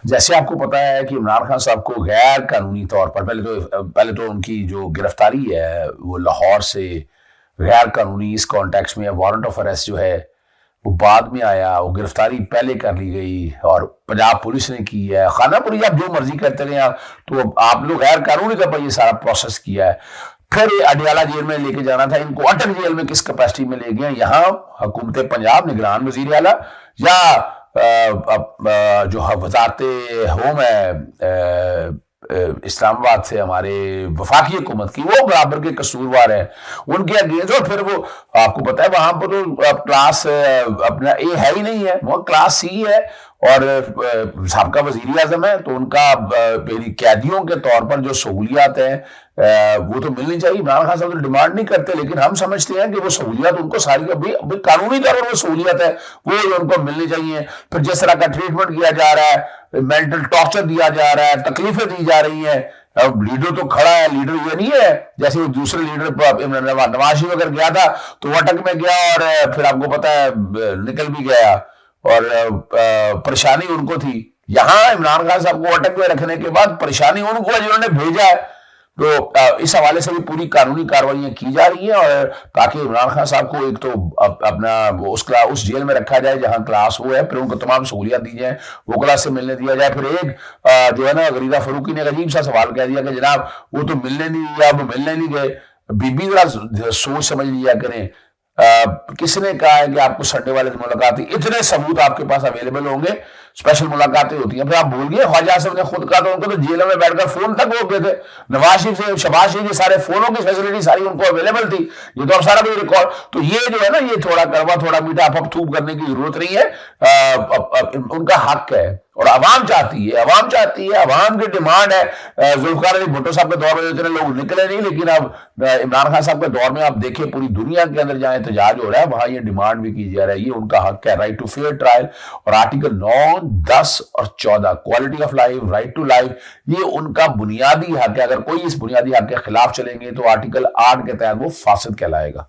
जैसे आपको पता है कि इमरान खान साहब को गैर कानूनी तौर पर पहले तो उनकी जो गिरफ्तारी है वो लाहौर से गैर कानूनी इस कॉन्टेक्स्ट में वारंट ऑफ अरेस्ट जो है वो बाद में आया। वो गिरफ्तारी पहले कर ली गई और पंजाब पुलिस ने की है। खानापुरी आप जो मर्जी करते रहे तो आप लोग गैर कानूनी तौर पर ये सारा प्रोसेस किया है। फिर ये अडियाला जेल में लेके जाना था इनको, अटक जेल में किस कैपेसिटी में ले गए। यहाँ हुकूमत पंजाब निगरान वजीर आला या जो वजारत होम है इस्लामाबाद से हमारे वफाकी हुकूमत की, वो बराबर के कसूरवार है उनके अगेंस्ट। और फिर वो आपको पता है वहां पर तो क्लास अपना ए है ही नहीं है, वो क्लास सी है और साबका वजीर आजम है, तो उनका कैदियों के तौर पर जो सहूलियात है वो तो मिलनी चाहिए। इमरान खान साहब तो डिमांड नहीं करते, लेकिन हम समझते हैं कि वो सहूलियात उनको सारी अभी कानूनी तौर पर वो सहूलियत है वो उनको मिलनी चाहिए। फिर जिस तरह का ट्रीटमेंट किया जा रहा है, मेंटल टॉर्चर दिया जा रहा है, तकलीफें दी जा रही हैं। अब लीडर तो खड़ा है, लीडर ये नहीं है जैसे दूसरे लीडर नवाज शरीफ अगर गया था तो वो अटक में गया और फिर आपको पता है निकल भी गया और परेशानी उनको थी। यहां इमरान खान साहब को अटक में रखने के बाद परेशानी उनको है जिन्होंने भेजा है। तो इस हवाले से भी पूरी कानूनी कार्रवाइयां की जा रही हैं और ताकि इमरान खान साहब को एक तो अपना उस जेल में रखा जाए जहां क्लास वो है, फिर उनको तमाम सहूलियत दी जाए, वो क्लास से मिलने दिया जाए। फिर एक जो है ना गरीदा फरूकी ने अजीब सा सवाल कह दिया कि जनाब वो तो मिलने नहीं दिया, वो मिलने नहीं गए। बीबी जरा सोच समझ लिया करें। किसने कहा है कि आपको संडे वाले दिन मुलाकात ही, इतने सबूत आपके पास अवेलेबल होंगे, स्पेशल मुलाकातें होती हैं। फिर आप भूल गए ख्वाजा आसिफ ने खुद कहा था उनको तो जेल में बैठकर फोन तक हो गए थे। नवाज शरीफ से शहबाज शरीफ के सारे फोनों की फैसिलिटी सारी उनको अवेलेबल थी। ये तो अब सारा कोई रिकॉर्ड, तो ये जो है ना ये थोड़ा कड़वा थोड़ा मीठा आप थूप करने की जरूरत नहीं है। उनका हक है और अवाम चाहती है, अवाम चाहती है, अवाम की डिमांड है। जुल्फिकार अली भुट्टो साहब के दौर में इतने लोग निकले नहीं, लेकिन अब इमरान खान साहब के दौर में आप देखें पूरी दुनिया के अंदर जहां एहतजाज हो रहा है वहां ये डिमांड भी की जा रहा है। ये उनका हक है, राइट टू फेयर ट्रायल। और आर्टिकल 9, 10 और 14 quality of life, right to life, ये उनका बुनियादी हक है। अगर कोई इस बुनियादी हक के खिलाफ चलेंगे तो आर्टिकल 8 के तहत वो फासिद कहलाएगा।